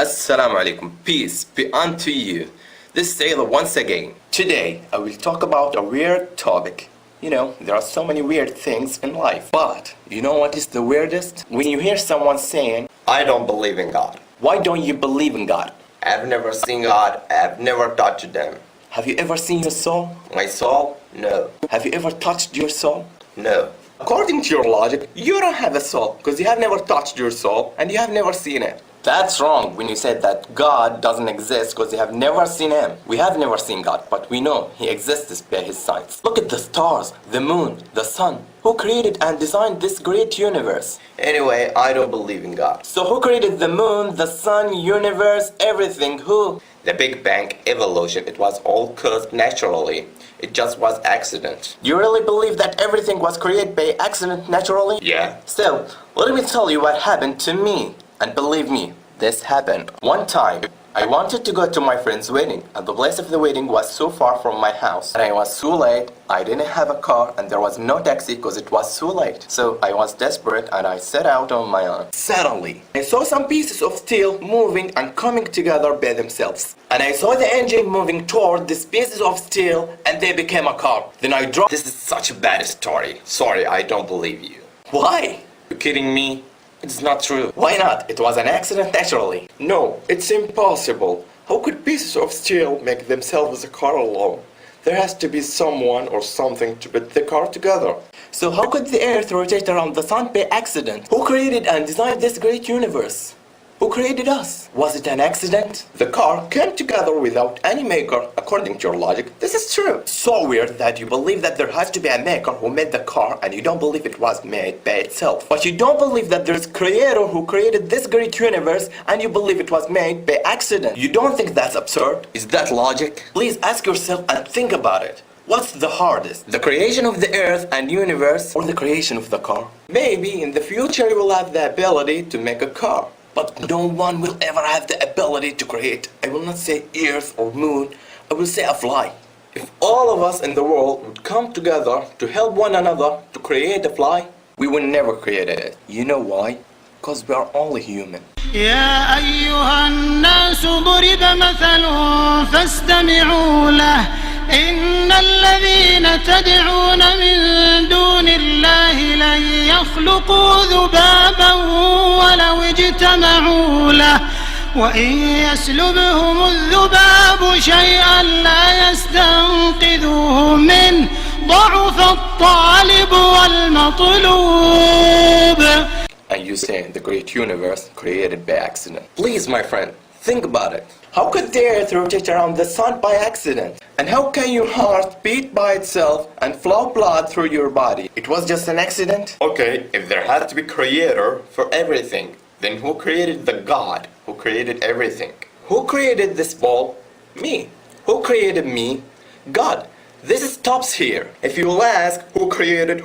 Assalamu alaikum. Peace be unto you. This is Taylor once again. Today, I will talk about a weird topic. You know, there are so many weird things in life. But, you know what is the weirdest? When you hear someone saying, I don't believe in God. why don't you believe in God? I've never seen God. I've never touched Him. Have you ever seen your soul? My soul? No. Have you ever touched your soul? No. According to your logic, you don't have a soul because you have never touched your soul and you have never seen it. That's wrong when you said that God doesn't exist because you have never seen Him. We have never seen God, but we know He exists by His signs. Look at the stars, the moon, the sun. Who created and designed this great universe? Anyway, I don't believe in God. So who created the moon, the sun, universe, everything? Who? The Big Bang, evolution, it was all caused naturally. It just was accident. Do you really believe that everything was created by accident naturally? Yeah. So, let me tell you what happened to me. And believe me, this happened. One time, I wanted to go to my friend's wedding, and the place of the wedding was so far from my house. And I was so late, I didn't have a car, and there was no taxi because it was so late. So I was desperate, and I set out on my own. Suddenly, I saw some pieces of steel moving and coming together by themselves. And I saw the engine moving toward these pieces of steel, and they became a car. Then I dropped. This is such a bad story. Sorry, I don't believe you. Why? You kidding me? It's not true. Why not? It was an accident naturally. No, it's impossible. How could pieces of steel make themselves a car alone? There has to be someone or something to put the car together. So how could the earth rotate around the sun by accident? Who created and designed this great universe? Who created us? Was it an accident? The car came together without any maker, according to your logic. This is true. So weird that you believe that there has to be a maker who made the car and you don't believe it was made by itself. But you don't believe that there's a creator who created this great universe and you believe it was made by accident. You don't think that's absurd? Is that logic? Please ask yourself and think about it. What's the hardest? The creation of the earth and universe or the creation of the car? Maybe in the future you will have the ability to make a car. But no one will ever have the ability to create. I will not say earth or moon, I will say a fly. If all of us in the world would come together to help one another to create a fly, we would never create it. You know why? Because we are only human. يا أيها الناس ضرب مثل فاستمعوا له إن الذين تدعون من دون الله لن يخلقوا ذبابا ولو اجتمعوا له وإن يسلبهم الذباب شيئا لا يستنقذوه منه ضعف الطالب والمطلوب. And you say the great universe created by accident. Please, my friend, think about it. How could the earth rotate around the sun by accident? And how can your heart beat by itself and flow blood through your body? It was just an accident? Okay, if there had to be creator for everything, then who created the God who created everything? Who created this ball? Me. Who created me? God. This stops here. If you will ask who created,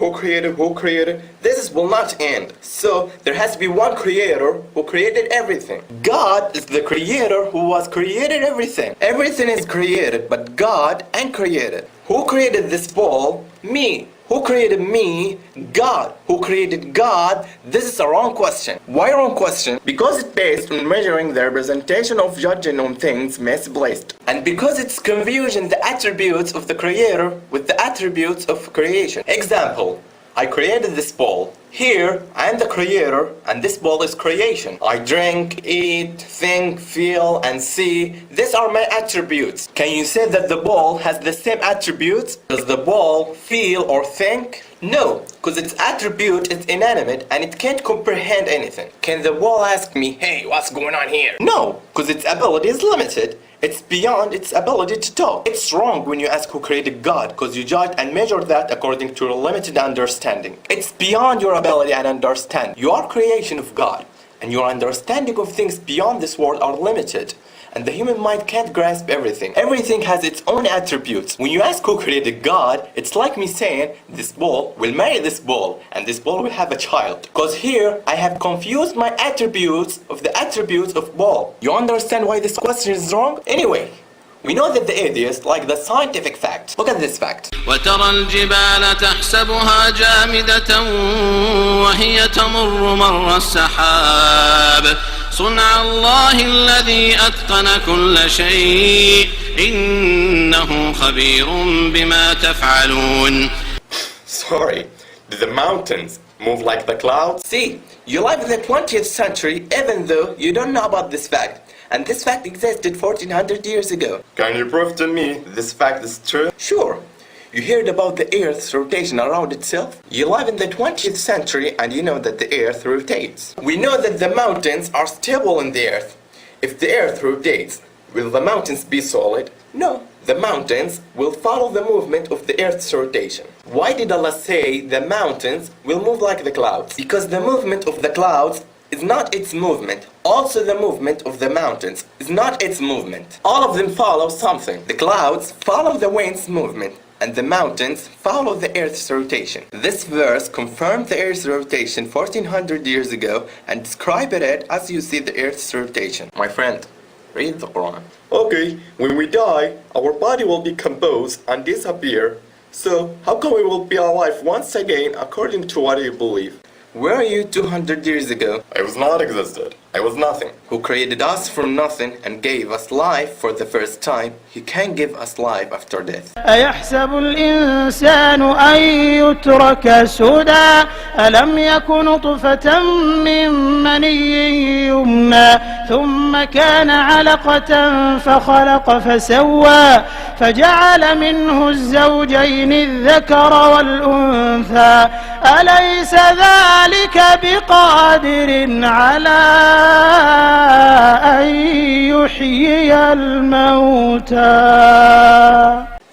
this will not end. So there has to be one creator who created everything. God is the creator who was created everything. Everything is created, but God ain't created. Who created this ball? Me. Who created me? God. Who created God? This is a wrong question. Why wrong question? Because it's based on measuring the representation of judging on things misplaced. And because it's confusing the attributes of the creator with the attributes of creation. Example, I created this ball. Here, I am the creator, and this ball is creation. I drink, eat, think, feel, and see. These are my attributes. Can you say that the ball has the same attributes? Does the ball feel or think? No, because its attribute is inanimate and it can't comprehend anything. Can the ball ask me, hey, what's going on here? No, because its ability is limited. It's beyond its ability to talk. It's wrong when you ask who created God, because you judge and measure that according to your limited understanding. It's beyond your ability and understanding. You are creation of God, and your understanding of things beyond this world are limited. And the human mind can't grasp everything. Everything has its own attributes. When you ask who created God, it's like me saying, this ball will marry this ball, and this ball will have a child. Because here, I have confused my attributes of the attributes of ball. You understand why this question is wrong? Anyway, we know that the atheists like the scientific fact. Look at this fact. وترى الجبال تحسبها جامدة وهي تمر مر السحاب صنع الله الذي أتقن كل شيء إنه خبير بما تفعلون. Sorry, do the mountains move like the clouds? See, you live in the 20th century even though you don't know about this fact. And this fact existed 1400 years ago. Can you prove to me this fact is true? Sure. You heard about the Earth's rotation around itself? You live in the 20th century and you know that the Earth rotates. We know that the mountains are stable in the Earth. If the Earth rotates, will the mountains be solid? No. The mountains will follow the movement of the Earth's rotation. Why did Allah say the mountains will move like the clouds? Because the movement of the clouds is not its movement. Also the movement of the mountains is not its movement. All of them follow something. The clouds follow the wind's movement, and the mountains follow the Earth's rotation. This verse confirmed the Earth's rotation 1400 years ago and described it as you see the Earth's rotation. My friend, read the Quran. Okay, when we die, our body will decompose and disappear. So, how come we will be alive once again according to what you believe? Where are you 200 years ago? I was not existed. I was nothing. Who created us from nothing and gave us life for the first time, He can give us life after death. أيحسب الإنسان أن يترك سدى ألم يك نطفة من مني يمنى ثم كان علقة فخلق فسوى فجعل منه الزوجين الذكر والأنثى أليس ذلك بقادر على أن يحيي الموتى.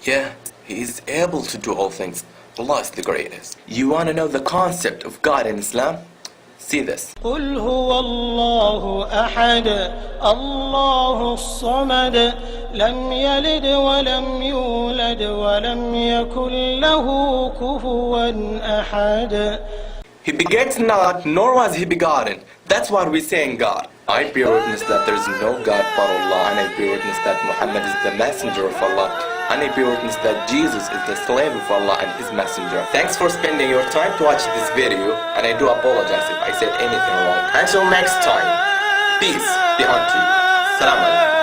Yeah, He is able to do all things. Allah is the greatest. You want to know the concept of God in Islam? See this. قل هو الله أحد الله الصمد لم يلد ولم يولد ولم يكن له كفوا أحد. He begets not, nor was He begotten. That's what we say in God. I bear witness that there is no God but Allah, and I bear witness that Muhammad is the messenger of Allah, and I bear witness that Jesus is the slave of Allah and His messenger. Thanks for spending your time to watch this video, and I do apologize if I said anything wrong. Until next time, peace be unto you. Salam alaikum.